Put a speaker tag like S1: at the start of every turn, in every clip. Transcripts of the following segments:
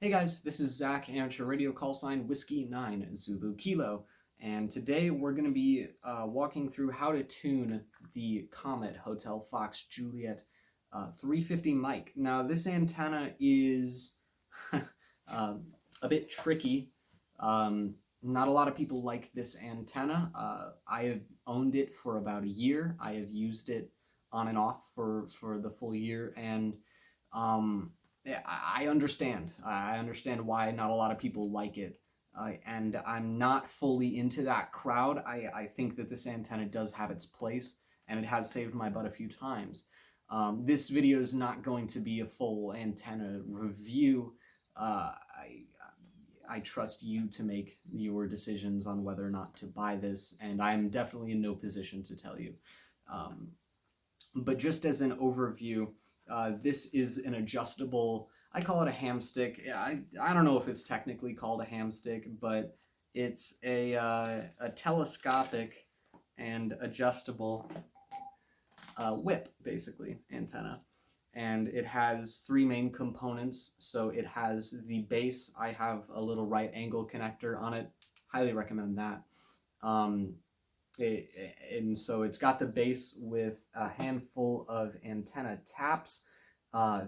S1: Hey guys, this is Zach, amateur radio call sign Whiskey 9 Zulu Kilo, and today we're going to be walking through how to tune the Comet Hotel Fox Juliet 350 mic. Now this antenna is a bit tricky. Not a lot of people like this antenna. I have owned it for about a year. I have used it on and off for the full year, and I understand. I understand why not a lot of people like it, and I'm not fully into that crowd. I think that this antenna does have its place, and it has saved my butt a few times. This video is not going to be a full antenna review. I trust you to make your decisions on whether or not to buy this, and I'm definitely in no position to tell you. But just as an overview, this is an adjustable, I call it a hamstick. I don't know if it's technically called a hamstick, but it's a telescopic and adjustable whip, basically, antenna. And it has three main components. So it has the base. I have a little right angle connector on it. Highly recommend that. And so it's got the base with a handful of antenna taps.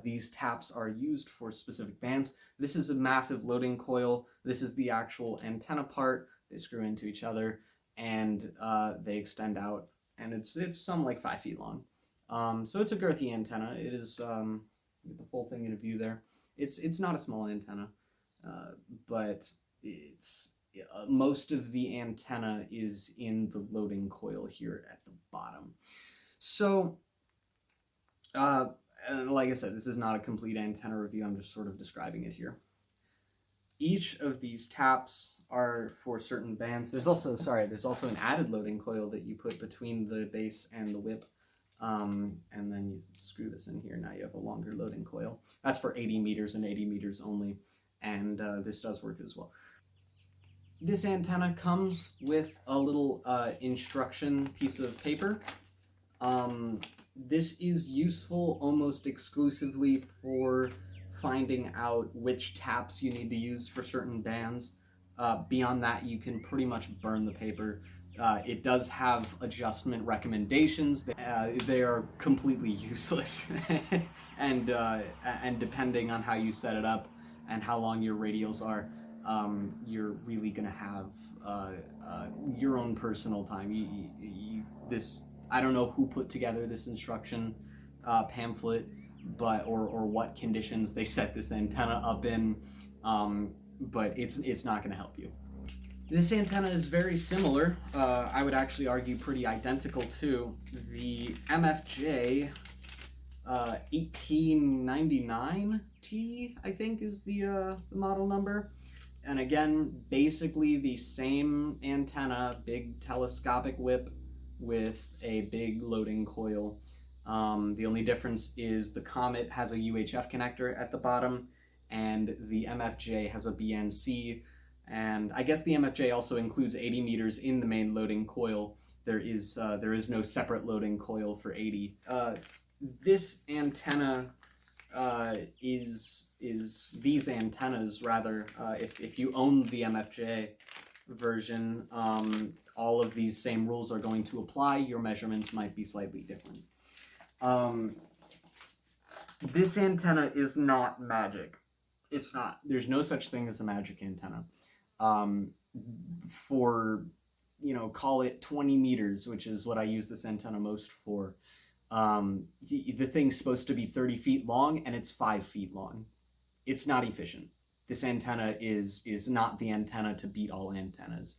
S1: These taps are used for specific bands. This is a massive loading coil. This is the actual antenna part. They screw into each other and they extend out, and it's some like 5 feet long. So it's a girthy antenna. It is get the full thing in view there. It's not a small antenna, but it's most of the antenna is in the loading coil here at the bottom. So, like I said, this is not a complete antenna review. I'm just sort of describing it here. Each of these taps are for certain bands. There's also an added loading coil that you put between the base and the whip. And then you screw this in here. Now you have a longer loading coil. That's for 80 meters and 80 meters only. And this does work as well. This antenna comes with a little instruction piece of paper. This is useful almost exclusively for finding out which taps you need to use for certain bands. Beyond that, you can pretty much burn the paper. It does have adjustment recommendations. They are completely useless, and depending on how you set it up and how long your radials are, you're really gonna have your own personal time. I don't know who put together this instruction pamphlet, or what conditions they set this antenna up in, but it's not gonna help you. This antenna is very similar, I would actually argue pretty identical to the MFJ 1899T, I think is the model number. And again, basically the same antenna, big telescopic whip with a big loading coil. The only difference is the Comet has a UHF connector at the bottom, and the MFJ has a BNC. And I guess the MFJ also includes 80 meters in the main loading coil. There is no separate loading coil for 80. This antenna these antennas rather. If you own the MFJ version, all of these same rules are going to apply. Your measurements might be slightly different. This antenna is not magic. It's not. There's no such thing as a magic antenna. For, call it 20 meters, which is what I use this antenna most for. The thing's supposed to be 30 feet long, and it's 5 feet long. It's not efficient. This antenna is not the antenna to beat all antennas.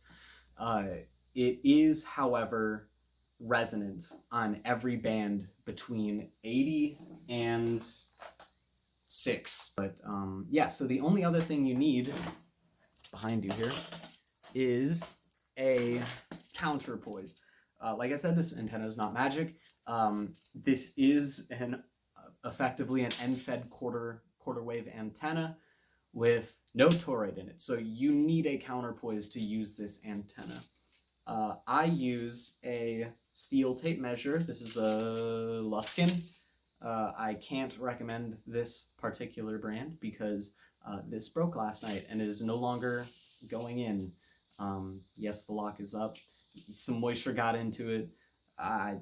S1: It is, however, resonant on every band between 80 and 6. But yeah, so the only other thing you need behind you here is a counterpoise. Like I said, this antenna is not magic. This is effectively an end-fed quarter wave antenna with no toroid in it. So you need a counterpoise to use this antenna. I use a steel tape measure. This is a Luskin. I can't recommend this particular brand because This broke last night and it is no longer going in. Yes, the lock is up. Some moisture got into it. I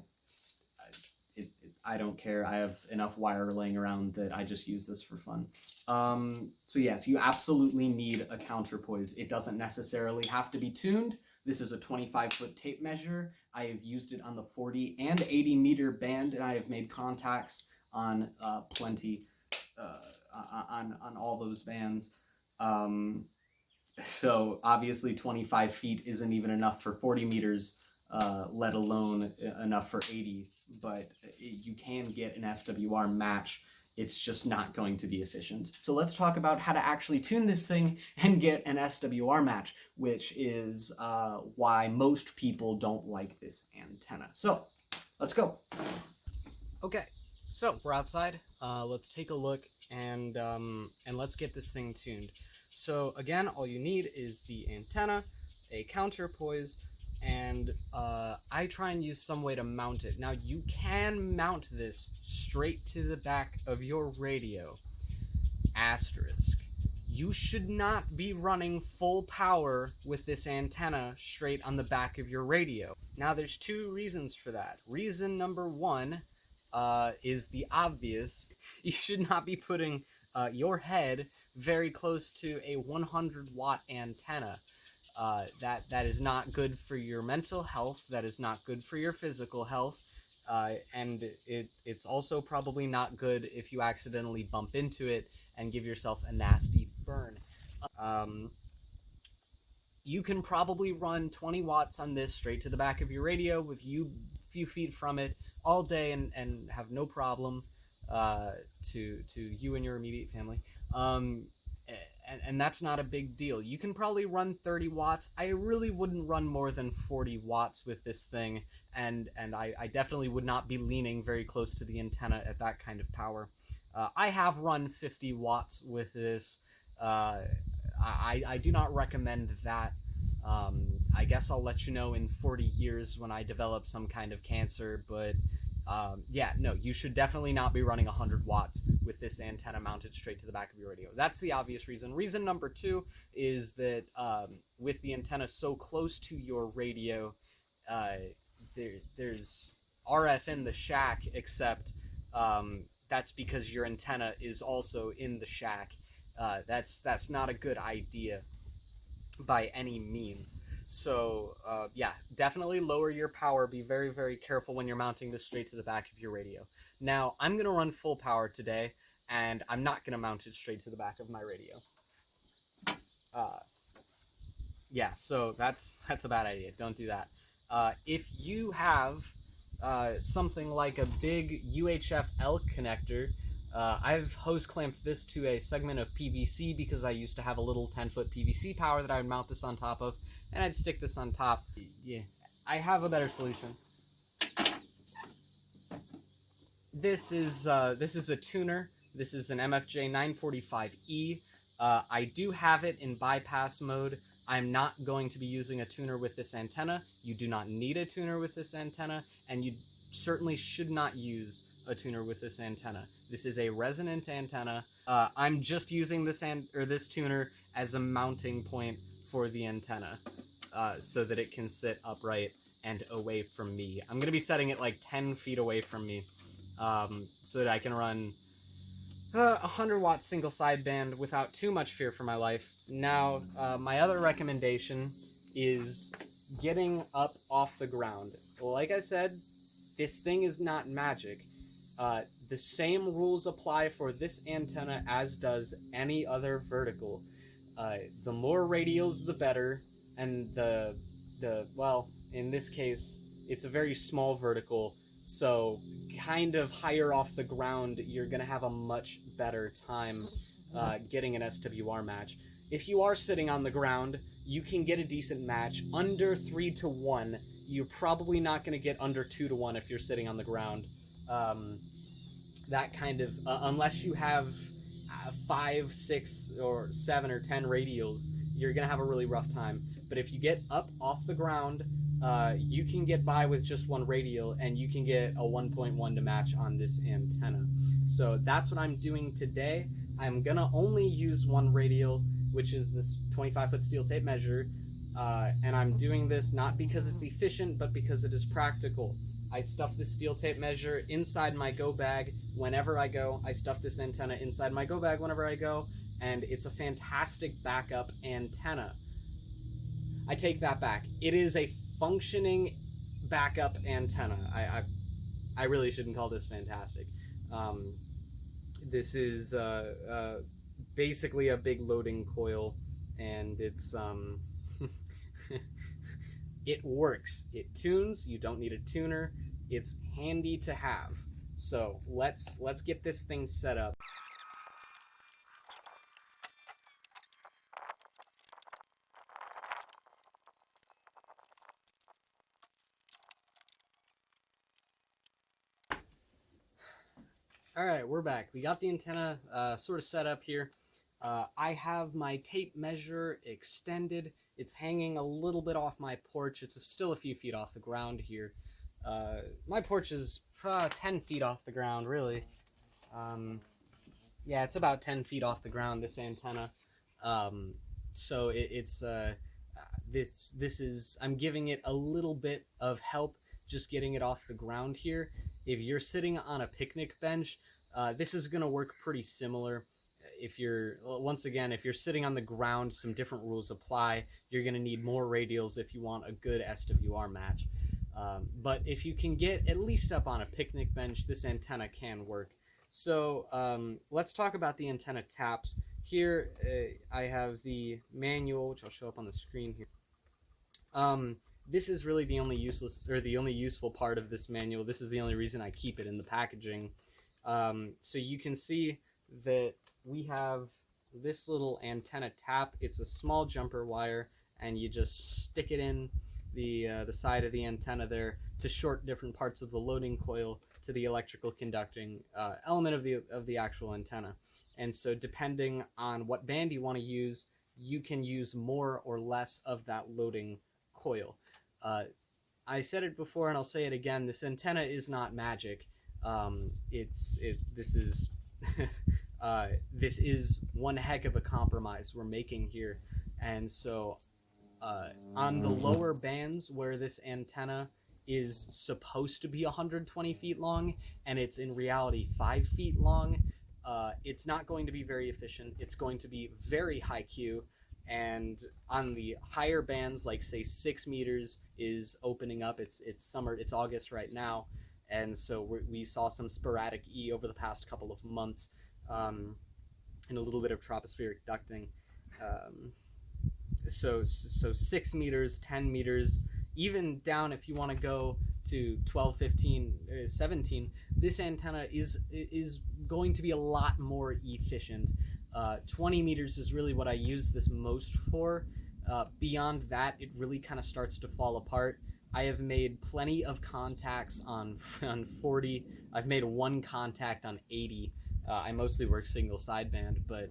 S1: don't care. I have enough wire laying around that I just use this for fun. So yes, you absolutely need a counterpoise. It doesn't necessarily have to be tuned. This is a 25-foot tape measure. I have used it on the 40 and 80 meter band, and I have made contacts on plenty, on all those bands. So obviously 25 feet isn't even enough for 40 meters, let alone enough for 80, but you can get an SWR match. It's just not going to be efficient. So let's talk about how to actually tune this thing and get an SWR match, which is why most people don't like this antenna. So let's go. Okay, so we're outside. Let's take a look and let's get this thing tuned. So again, all you need is the antenna, a counterpoise, and I try and use some way to mount it. Now you can mount this straight to the back of your radio. Asterisk. You should not be running full power with this antenna straight on the back of your radio. Now there's two reasons for that. Reason number one is the obvious. You should not be putting your head very close to a 100 watt antenna. That is not good for your mental health. That is not good for your physical health. And it's also probably not good if you accidentally bump into it and give yourself a nasty burn. You can probably run 20 watts on this straight to the back of your radio with you a few feet from it all day and have no problem to you and your immediate family. And that's not a big deal. You can probably run 30 watts. I really wouldn't run more than 40 watts with this thing, and I definitely would not be leaning very close to the antenna at that kind of power. I have run 50 watts with this. I do not recommend that. I guess I'll let you know in 40 years when I develop some kind of cancer, but yeah, no, you should definitely not be running 100 watts with this antenna mounted straight to the back of your radio. That's the obvious reason. Reason number two is that with the antenna so close to your radio, there's RF in the shack, except that's because your antenna is also in the shack. That's not a good idea by any means. So yeah, definitely lower your power. Be very, very careful when you're mounting this straight to the back of your radio. Now, I'm going to run full power today, and I'm not going to mount it straight to the back of my radio. Yeah, so that's a bad idea. Don't do that. If you have something like a big UHF elk connector, I've hose clamped this to a segment of PVC because I used to have a little 10-foot PVC tower that I would mount this on top of, and I'd stick this on top. Yeah, I have a better solution. This is a tuner. This is an HFJ-350M. I do have it in bypass mode. I'm not going to be using a tuner with this antenna. You do not need a tuner with this antenna, and you certainly should not use a tuner with this antenna. This is a resonant antenna. I'm just using this tuner as a mounting point for the antenna, so that it can sit upright and away from me. I'm going to be setting it like 10 feet away from me, so that I can run 100 watt single sideband without too much fear for my life. Now, my other recommendation is getting up off the ground. Like I said, this thing is not magic. The same rules apply for this antenna as does any other vertical. The more radials, the better, and well, in this case, it's a very small vertical, so kind of higher off the ground, you're going to have a much better time getting an SWR match. If you are sitting on the ground, you can get a decent match. Under 3-to-1, you're probably not going to get under 2-to-1 if you're sitting on the ground. That kind of, unless you have 5, 6, or 7, or 10 radials, you're going to have a really rough time. But if you get up off the ground, you can get by with just one radial, and you can get a 1.1 to match on this antenna. So that's what I'm doing today. I'm gonna only use one radial, which is this 25-foot steel tape measure, and I'm doing this not because it's efficient, but because it is practical. I stuff this steel tape measure inside my go bag whenever I go. I stuff this antenna inside my go bag whenever I go, and it's a fantastic backup antenna. I take that back. It is a functioning backup antenna. I really shouldn't call this fantastic. This is basically a big loading coil, and it's it works. It tunes. You don't need a tuner. It's handy to have. So let's get this thing set up. Alright, we're back. We got the antenna sort of set up here. I have my tape measure extended. It's hanging a little bit off my porch. It's still a few feet off the ground here. My porch is 10 feet off the ground, really. Yeah, it's about 10 feet off the ground, this antenna. So this is, I'm giving it a little bit of help just getting it off the ground here. If you're sitting on a picnic bench, this is going to work pretty similar. If you're, once again, if you're sitting on the ground, some different rules apply. You're going to need more radials if you want a good SWR match. But if you can get at least up on a picnic bench, this antenna can work. So let's talk about the antenna taps. Here I have the manual, which I'll show up on the screen here. This is really the only useful part of this manual. This is the only reason I keep it in the packaging. So you can see that we have this little antenna tap. It's a small jumper wire, and you just stick it in the side of the antenna there to short different parts of the loading coil to the electrical conducting element of the actual antenna. And so depending on what band you want to use, you can use more or less of that loading coil. I said it before and I'll say it again, this antenna is not magic. This is this is one heck of a compromise we're making here. And so on the lower bands where this antenna is supposed to be 120 feet long and it's in reality 5 feet long, it's not going to be very efficient. It's going to be very high Q. And on the higher bands, like say 6 meters is opening up. It's summer, it's August right now, and so we saw some sporadic E over the past couple of months, and a little bit of tropospheric ducting. So 6 meters, 10 meters, even down if you want to go to 12, 15, 17, this antenna is going to be a lot more efficient. 20 meters is really what I use this most for. Beyond that, it really kind of starts to fall apart. I have made plenty of contacts on 40. I've made one contact on 80. I mostly work single sideband, but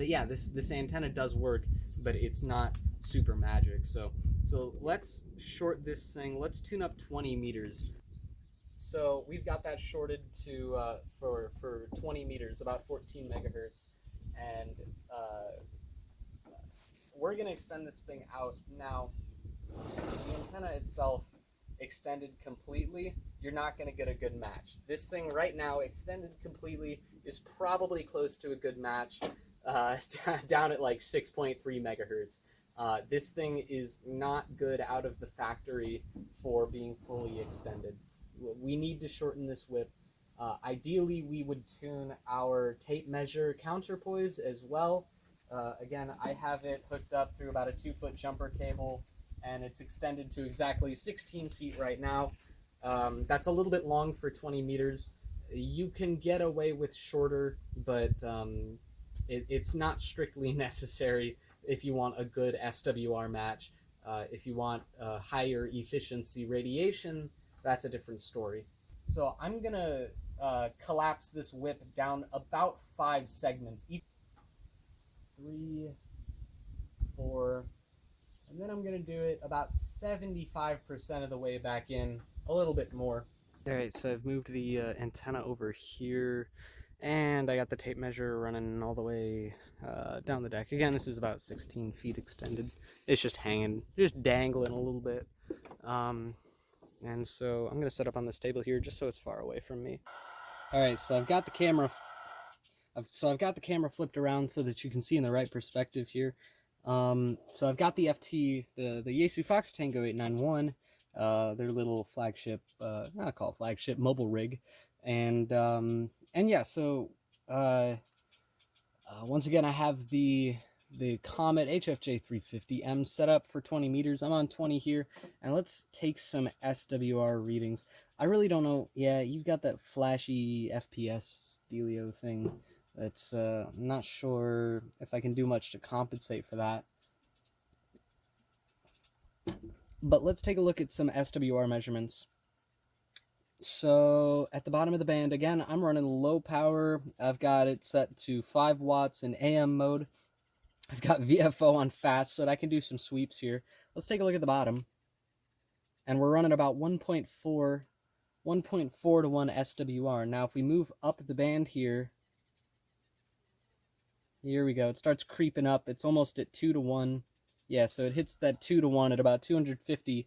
S1: yeah, this antenna does work, but it's not super magic. So let's short this thing. Let's tune up 20 meters. So we've got that shorted to for 20 meters, about 14 megahertz, and we're gonna extend this thing out now. The antenna itself extended completely, you're not gonna get a good match. This thing right now, extended completely, is probably close to a good match, down at like 6.3 megahertz. This thing is not good out of the factory for being fully extended. We need to shorten this whip. Ideally, we would tune our tape measure counterpoise as well. Again, I have it hooked up through about a 2-foot jumper cable, and it's extended to exactly 16 feet right now. That's a little bit long for 20 meters. You can get away with shorter, but it's not strictly necessary if you want a good SWR match. If you want higher efficiency radiation, that's a different story. So I'm gonna collapse this whip down about 5 segments, each 3, 4, and then I'm gonna do it about 75% of the way back in, a little bit more. Alright, so I've moved the antenna over here,
S2: And I got the tape measure running all the way down the deck. Again, this is about 16 feet extended. It's just hanging, just dangling a little bit. And so I'm gonna set up on this table here just so it's far away from me. All right, so I've got the camera. I've got the camera flipped around so that you can see in the right perspective here. So I've got the FT, the Yaesu Fox Tango 891, their little flagship, not called flagship, mobile rig, and yeah. So once again, I have the Comet HFJ-350M set up for 20 meters. I'm on 20 here, and let's take some SWR readings. I really don't know. Yeah, you've got that flashy FPS dealio thing. It's I'm not sure if I can do much to compensate for that. But let's take a look at some SWR measurements. So at the bottom of the band, again, I'm running low power. I've got it set to 5 watts in AM mode. I've got VFO on fast so that I can do some sweeps here. Let's take a look at the bottom. And we're running about 1.4 to 1 SWR. Now if we move up the band here we go. It starts creeping up. It's almost at 2 to 1. Yeah, so it hits that 2 to 1 at about 250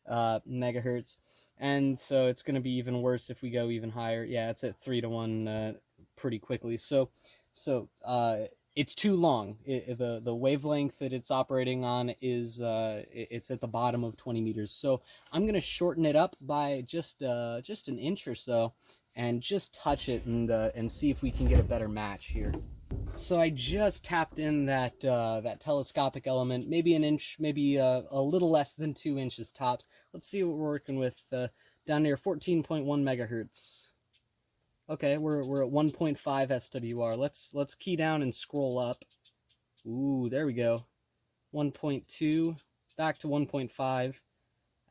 S2: megahertz. And so it's going to be even worse if we go even higher. Yeah, it's at 3 to 1 pretty quickly. So it's too long. The wavelength that it's operating on is it's at the bottom of 20 meters. So I'm going to shorten it up by just an inch or so, and just touch it and see if we can get a better match here. So I just tapped in that that telescopic element, maybe an inch, maybe a little less than 2 inches tops. Let's see what we're working with down near 14.1 megahertz. Okay, we're at 1.5 SWR. Let's key down and scroll up. Ooh, there we go. 1.2, back to 1.5,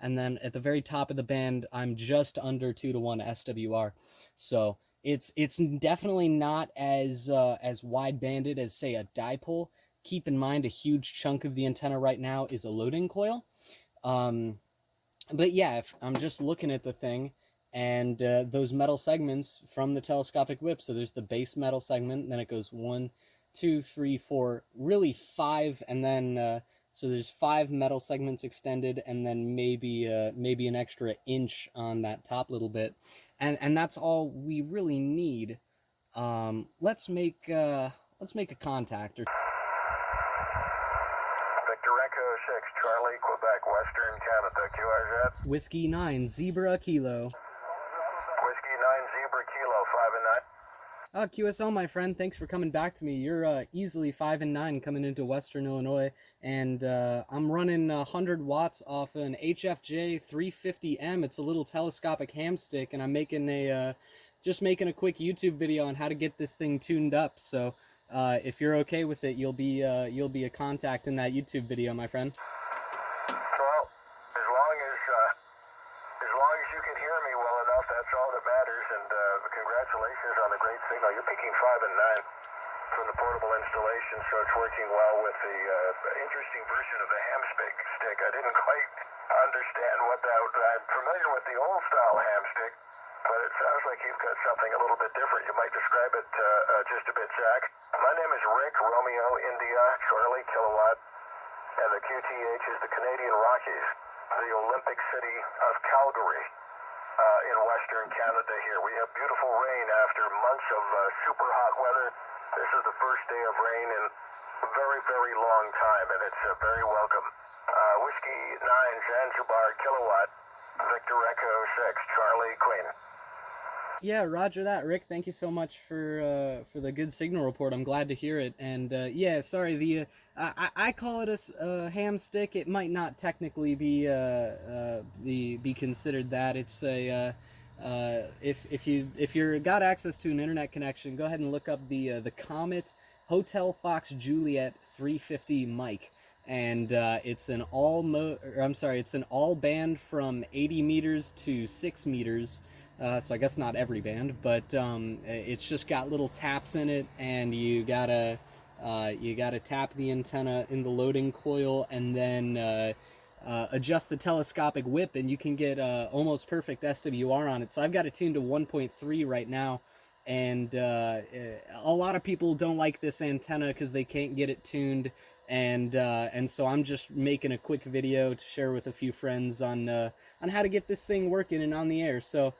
S2: and then at the very top of the band, I'm just under 2 to 1 SWR. So it's definitely not as wide banded as, say, a dipole. Keep in mind, a huge chunk of the antenna right now is a loading coil. But yeah, if I'm just looking at the thing, and those metal segments from the telescopic whip. So there's the base metal segment, and then it goes 1, 2, 3, 4, really 5, and then so there's 5 metal segments extended, and then maybe an extra inch on that top little bit, and that's all we really need. Let's make a contact.
S3: Victor Echo 6, Charlie, Quebec, Western Canada, QRZ.
S2: Whiskey 9, Zebra Kilo.
S3: Whiskey 9, Zebra Kilo, 5 and 9.
S2: QSL, my friend, thanks for coming back to me. You're easily 5 and 9 coming into Western Illinois, and I'm running 100 watts off an HFJ-350M. It's a little telescopic hamstick, and I'm making just making a quick YouTube video on how to get this thing tuned up. So if you're okay with it, you'll be a contact in that YouTube video, my friend.
S3: Well, as long as you can hear me well enough, that's all that matters, and congratulations on the great signal. You're picking 5 and 9 from the portable installation, so it's working well with the interesting version of the hamstick. I didn't quite understand what that was. I'm familiar with the old style hamstick, but it sounds like you've got something a little bit different. You might describe it just a bit, Zach. My name is Rick, Romeo, India, Charlie, Kilowatt, and the QTH is the Canadian Rockies, the Olympic city of Calgary in Western Canada here. We have beautiful rain after months of super hot weather. This is the first day of rain in a very, very long time, and it's very welcome. Whiskey 9, Zanzibar, Kilowatt, Victor Echo 6, Charlie, Queen.
S2: Yeah, roger that, Rick. Thank you so much for the good signal report. I'm glad to hear it. And yeah, sorry, I call it a ham stick. It might not technically be considered that. It's a if you're got access to an internet connection, go ahead and look up the Comet Hotel Fox Juliet 350 mic. And it's an it's an all band from 80 meters to 6 meters. So I guess not every band, but it's just got little taps in it, and you gotta tap the antenna in the loading coil, and then adjust the telescopic whip, and you can get almost perfect SWR on it. So I've got it tuned to 1.3 right now, and a lot of people don't like this antenna because they can't get it tuned, and so I'm just making a quick video to share with a few friends on how to get this thing working and on the air. So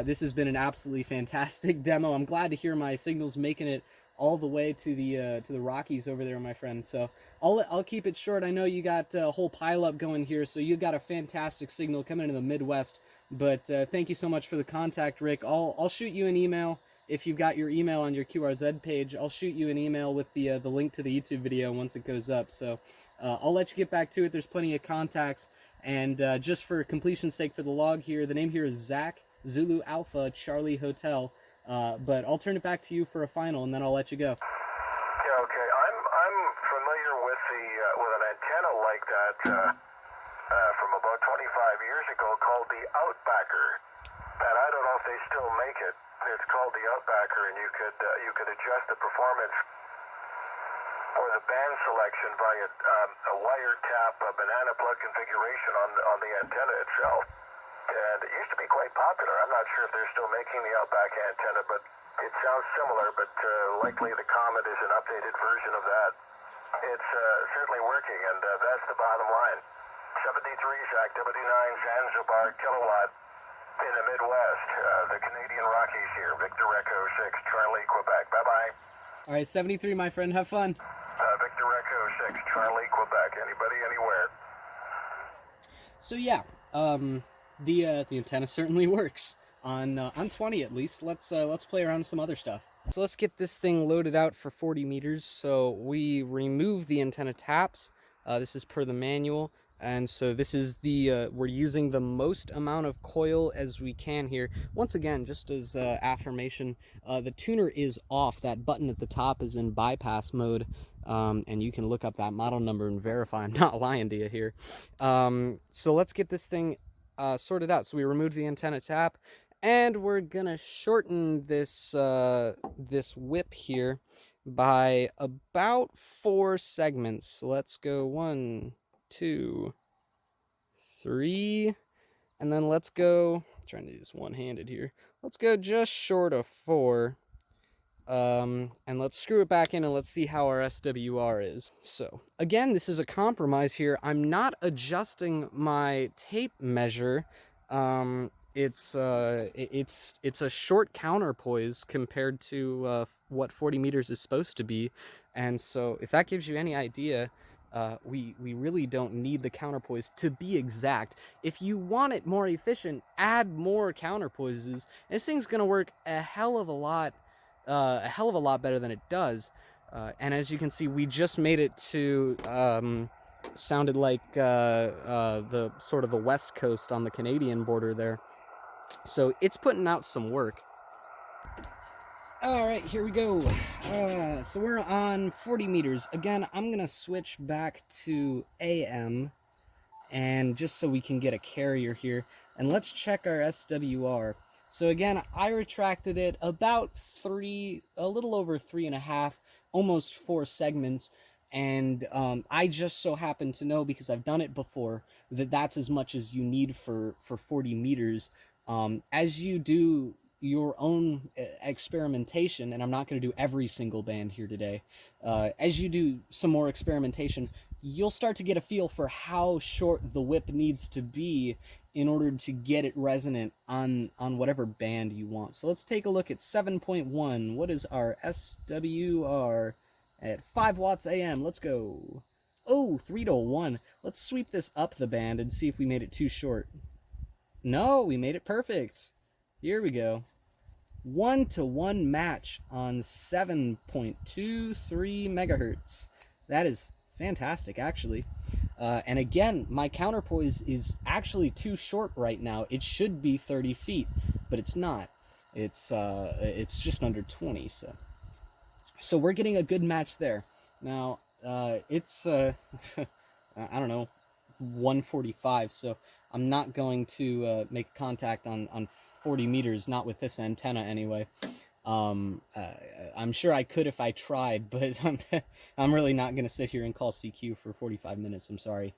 S2: this has been an absolutely fantastic demo. I'm glad to hear my signal's making it all the way to the Rockies over there, my friend. So I'll keep it short. I know you got a whole pile up going here, so you got a fantastic signal coming into the Midwest. But thank you so much for the contact, Rick. I'll shoot you an email if you've got your email on your QRZ page. I'll shoot you an email with the link to the YouTube video once it goes up. So I'll let you get back to it. There's plenty of contacts. And just for completion's sake for the log here, the name here is Zach, Zulu Alpha, Charlie Hotel. But I'll turn it back to you for a final, and then I'll let you go.
S3: Yeah, okay. I'm familiar with with an antenna like that from about 25 years ago called the Outbacker, and I don't know if they still make it. It's called the Outbacker, and you could adjust the performance or the band selection by a wiretap, a banana plug configuration on the antenna itself. And it used to be quite popular. I'm not sure if they're still making the Outback antenna, but it sounds similar, but likely the Comet is an updated version of that. It's certainly working, and that's the bottom line. 73 Zach, W9 Zanzibar kilowatt in the Midwest. The Canadian Rockies here. Victor Echo 6, Charlie, Quebec. Bye-bye.
S2: All right, 73, my friend. Have fun.
S3: Victor Echo 6, Charlie, Quebec. Anybody, anywhere.
S2: So yeah, the antenna certainly works on 20 at least. Let's play around with some other stuff. So let's get this thing loaded out for 40 meters. So we remove the antenna taps. This is per the manual, and so this is the we're using the most amount of coil as we can here. Once again, just as affirmation, the tuner is off. That button at the top is in bypass mode. And you can look up that model number and verify I'm not lying to you here. So let's get this thing sorted out. So we removed the antenna tap, and we're gonna shorten this this whip here by about 4 segments. So let's go 1, 2, 3, and then let's go, I'm trying to do this one-handed here. Let's go just short of 4. And let's screw it back in and let's see how our SWR is. So again, this is a compromise here. I'm not adjusting my tape measure. It's a short counterpoise compared to what 40 meters is supposed to be, and so if that gives you any idea, we really don't need the counterpoise to be exact. If you want it more efficient, add more counterpoises. This thing's gonna work a hell of a lot better than it does. And as you can see, we just made it to sounded like the sort of the west coast on the Canadian border there. So it's putting out some work. All right, here we go. So we're on 40 meters. Again, I'm gonna switch back to AM, and just so we can get a carrier here, and let's check our SWR. So again, I retracted it about a little over 3.5, almost 4 segments, and I just so happen to know, because I've done it before, that that's as much as you need for 40 meters. As you do your own experimentation, and I'm not going to do every single band here today, as you do some more experimentation, you'll start to get a feel for how short the whip needs to be in order to get it resonant on whatever band you want. So let's take a look at 7.1. What is our SWR at 5 watts AM? Let's go. Oh, 3-1. Let's sweep this up the band and see if we made it too short. No, we made it perfect. Here we go. 1-to-1 match on 7.23 megahertz. That is fantastic, actually. And again, my counterpoise is actually too short right now. It should be 30 feet, but it's not. It's just under 20. So we're getting a good match there. Now it's I don't know, 145. So I'm not going to make contact on 40 meters, not with this antenna anyway. I'm sure I could if I tried, but I'm really not going to sit here and call CQ for 45 minutes. I'm sorry.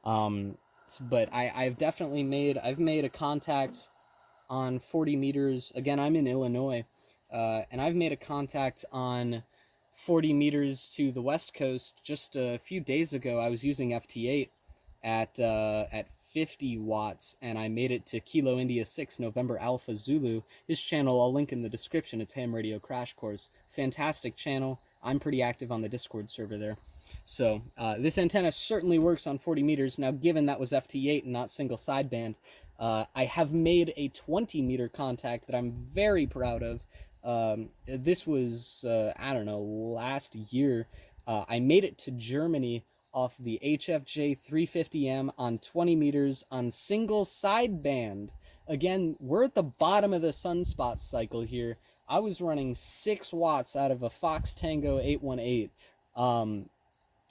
S2: But I've definitely made a contact on 40 meters. Again, I'm in Illinois, and I've made a contact on 40 meters to the west coast. Just a few days ago, I was using FT8 at 50 watts, and I made it to Kilo India 6 November Alpha Zulu. His channel, I'll link in the description. It's Ham Radio Crash Course. Fantastic channel. I'm pretty active on the Discord server there. So this antenna certainly works on 40 meters. Now, given that was FT8 and not single sideband, I have made a 20-meter contact that I'm very proud of. This was, I don't know, last year. I made it to Germany off the HFJ-350M on 20 meters on single sideband. Again, we're at the bottom of the sunspot cycle here. I was running 6 watts out of a Fox Tango 818.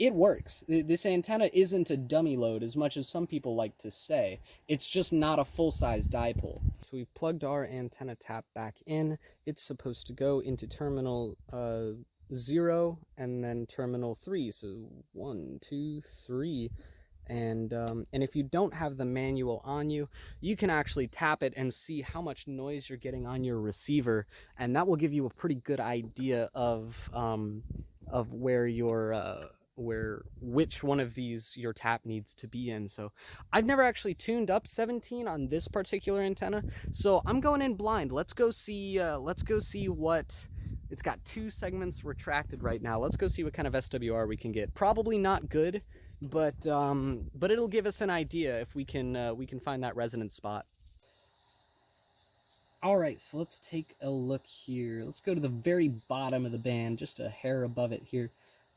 S2: It works. This antenna isn't a dummy load as much as some people like to say. It's just not a full-size dipole. So we've plugged our antenna tap back in. It's supposed to go into terminal 0 and then terminal 3. So 1, 2, 3. And if you don't have the manual on you, you can actually tap it and see how much noise you're getting on your receiver, and that will give you a pretty good idea of where your which one of these your tap needs to be in. So I've never actually tuned up 17 on this particular antenna, so I'm going in blind. Let's go see what it's got. 2 segments retracted right now. Let's go see what kind of SWR we can get. Probably not good, but it'll give us an idea if we can find that resonance spot. All right, so let's take a look here. Let's go to the very bottom of the band, just a hair above it here.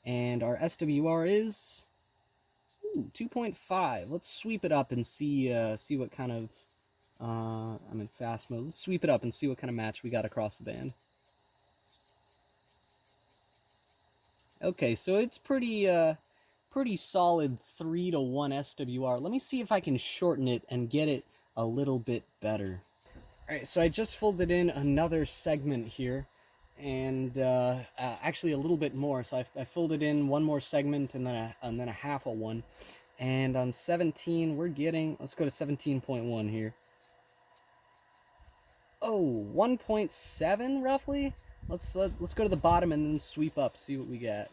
S2: And our SWR is 2.5. Let's sweep it up and see what kind of, I'm in fast mode. Let's sweep it up and see what kind of match we got across the band. Okay, so it's pretty solid 3-to-1 SWR. Let me see if I can shorten it and get it a little bit better. All right, so I just folded in another segment here, and actually a little bit more. So I folded in one more segment and then a half of one. And on 17, we're getting, let's go to 17.1 here. Oh, 1.7 roughly. Let's go to the bottom and then sweep up, see what we get.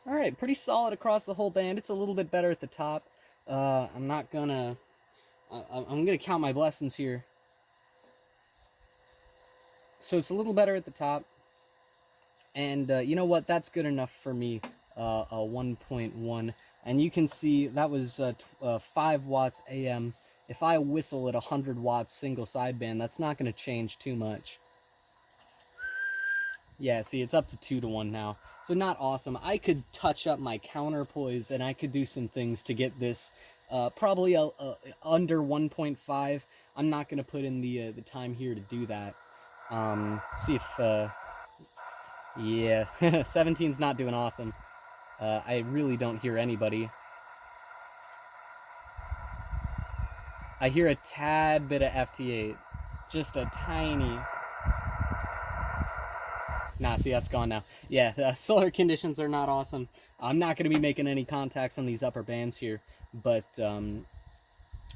S2: All right, pretty solid across the whole band. It's a little bit better at the top. I'm gonna count my blessings here. So it's a little better at the top, and you know what? That's good enough for me. A 1.1, and you can see that was 5 watts AM. If I whistle at 100 watts single sideband, that's not going to change too much. Yeah, see, it's up to 2-to-1 now. So not awesome. I could touch up my counterpoise, and I could do some things to get this probably under 1.5. I'm not going to put in the time here to do that. See if, yeah, 17's not doing awesome. I really don't hear anybody. I hear a tad bit of FT8, just a tiny. Nah, see, that's gone now. Yeah, the solar conditions are not awesome. I'm not going to be making any contacts on these upper bands here, but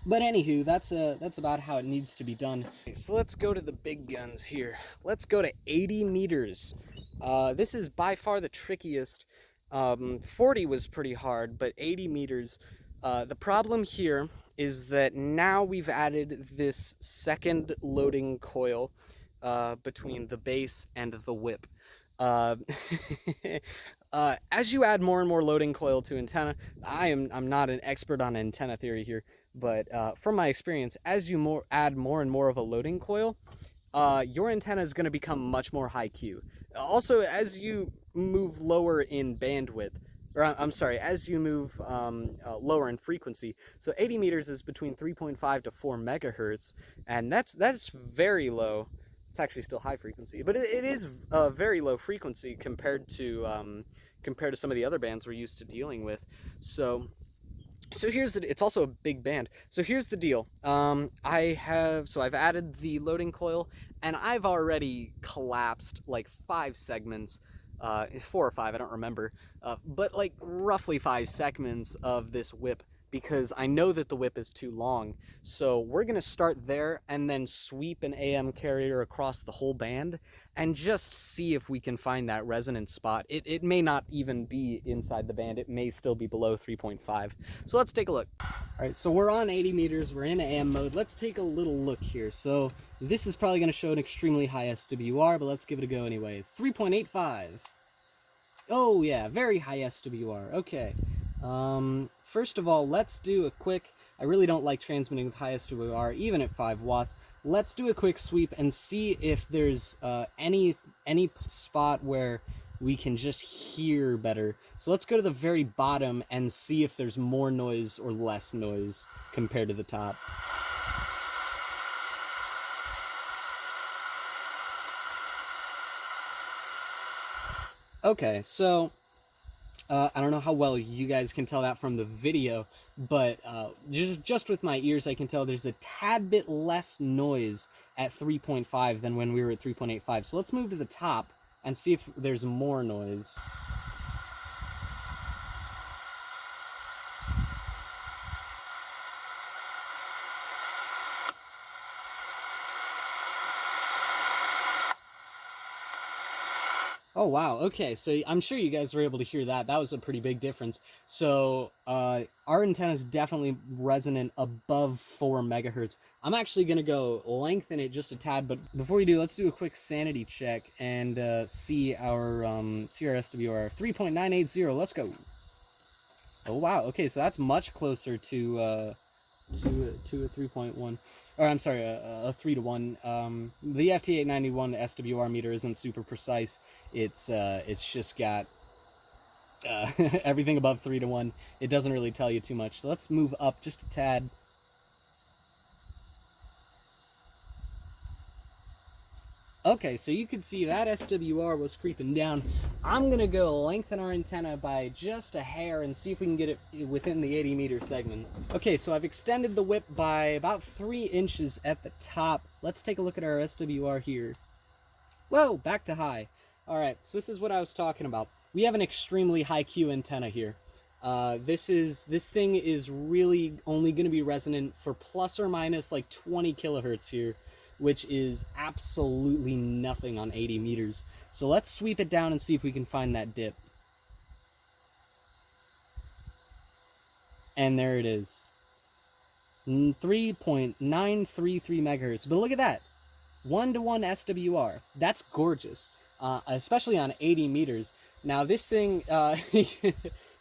S2: anywho, that's about how it needs to be done. So let's go to the big guns here. Let's go to 80 meters. This is by far the trickiest. 40 was pretty hard, but 80 meters. The problem here is that now we've added this second loading coil between the base and the whip. As you add more and more loading coil to antenna, I'm not an expert on antenna theory here, but from my experience, as you add more and more of a loading coil, your antenna is going to become much more high Q. Also, as you move lower in bandwidth, or I'm sorry, as you move lower in frequency, so 80 meters is between 3.5 to 4 megahertz, and that's very low. It's actually still high frequency, but it is very low frequency compared to some of the other bands we're used to dealing with. So here's it's also a big band. So here's the deal. I've added the loading coil, and I've already collapsed like 5 segments, 4 or 5, I don't remember, but like roughly 5 segments of this whip because I know that the whip is too long. So we're going to start there and then sweep an AM carrier across the whole band and just see if we can find that resonance spot. It may not even be inside the band. It may still be below 3.5. So let's take a look. All right, so we're on 80 meters. We're in AM mode. Let's take a little look here. So this is probably going to show an extremely high SWR, but let's give it a go anyway. 3.85. Oh yeah, very high SWR. Okay. First of all, let's do a quick, I really don't like transmitting with high SWR, even at 5 watts. Let's do a quick sweep and see if there's any spot where we can just hear better. So let's go to the very bottom and see if there's more noise or less noise compared to the top. Okay, so I don't know how well you guys can tell that from the video, but just with my ears I can tell there's a tad bit less noise at 3.5 than when we were at 3.85. So let's move to the top and see if there's more noise. Oh wow, okay, so I'm sure you guys were able to hear that. That was a pretty big difference. So our antenna is definitely resonant above 4 megahertz. I'm actually going to go lengthen it just a tad, but before we do, let's do a quick sanity check and see our SWR. 3.980, let's go. Oh wow, okay, so that's much closer to a 3.1. Or I'm sorry, a 3 to 1. The FT891 SWR meter isn't super precise. It's just got everything above 3 to 1. It doesn't really tell you too much. So let's move up just a tad. Okay, so you can see that SWR was creeping down. I'm gonna go lengthen our antenna by just a hair and see if we can get it within the 80 meter segment. Okay, so I've extended the whip by about 3 inches at the top. Let's take a look at our SWR here. Whoa, back to high. All right, so this is what I was talking about. We have an extremely high Q antenna here. This thing is really only going to be resonant for plus or minus like 20 kilohertz here, which is absolutely nothing on 80 meters. So let's sweep it down and see if we can find that dip. And there it is. 3.933 megahertz. But look at that. 1-to-1 SWR. That's gorgeous. Especially on 80 meters. Now this thing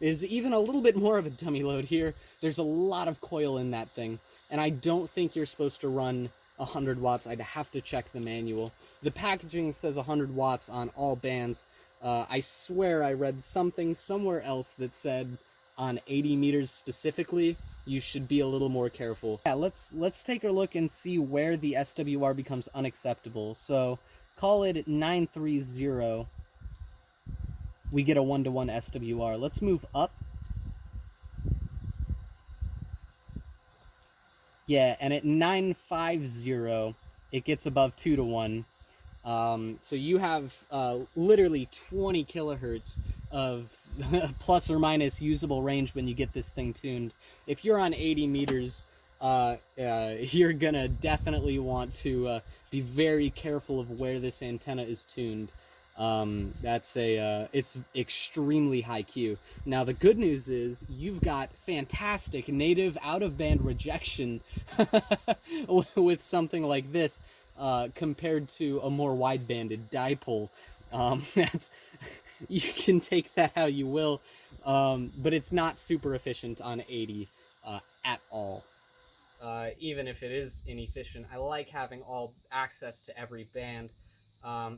S2: is even a little bit more of a dummy load here. There's a lot of coil in that thing, and I don't think you're supposed to run 100 watts. I'd have to check the manual. The packaging says 100 watts on all bands. I swear I read something somewhere else that said on 80 meters specifically, you should be a little more careful. Yeah, let's take a look and see where the SWR becomes unacceptable. So call it 930. We get a 1-to-1 SWR. Let's move up. Yeah, and at 950, it gets above 2-to-1. So you have literally 20 kilohertz of plus or minus usable range when you get this thing tuned. If you're on 80 meters, you're gonna definitely want to be very careful of where this antenna is tuned. It's extremely high Q. Now the good news is you've got fantastic native out-of-band rejection with something like this compared to a more wide-banded dipole. You can take that how you will, but it's not super efficient on 80 at all. Even if it is inefficient, I like having all access to every band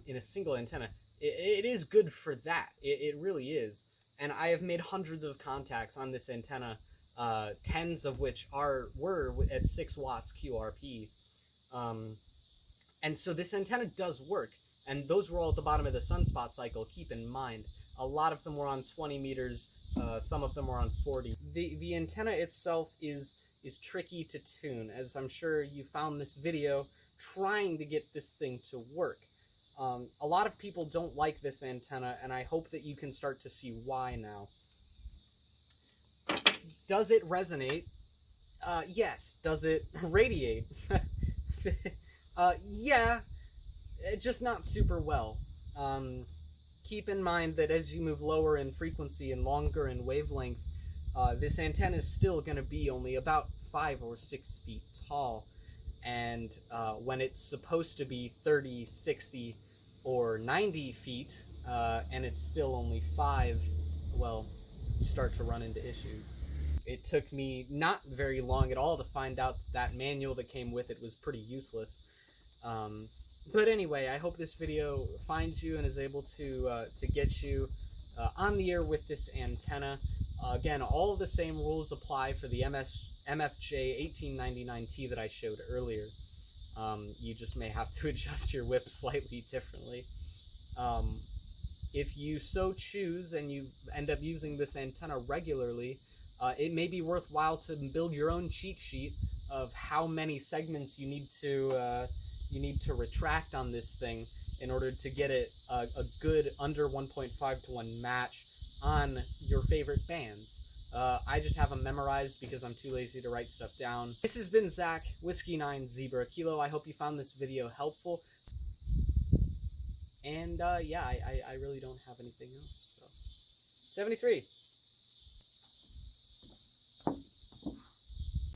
S2: in a single antenna. It is good for that. It really is. And I have made hundreds of contacts on this antenna, tens of which were at 6 watts QRP. And so this antenna does work. And those were all at the bottom of the sunspot cycle, keep in mind. A lot of them were on 20 meters, some of them were on 40. The antenna itself is tricky to tune, as I'm sure you found this video trying to get this thing to work. A lot of people don't like this antenna, and I hope that you can start to see why now. Does it resonate? Yes. Does it radiate? Yeah, just not super well. Keep in mind that as you move lower in frequency and longer in wavelength, this antenna is still going to be only about 5 or 6 feet tall. And when it's supposed to be 30, 60, or 90 feet, and it's still only 5, well, you start to run into issues. It took me not very long at all to find out that manual that came with it was pretty useless. But anyway, I hope this video finds you and is able to get you on the air with this antenna. Again, all of the same rules apply for the MFJ-1899T that I showed earlier. You just may have to adjust your whip slightly differently. If you so choose and you end up using this antenna regularly, it may be worthwhile to build your own cheat sheet of how many segments you need to retract on this thing in order to get it a good under 1.5 to 1 match on your favorite bands. I just have them memorized because I'm too lazy to write stuff down. This has been Zach, Whiskey 9 Zebra Kilo. I hope you found this video helpful. And yeah, I really don't have anything else. So 73.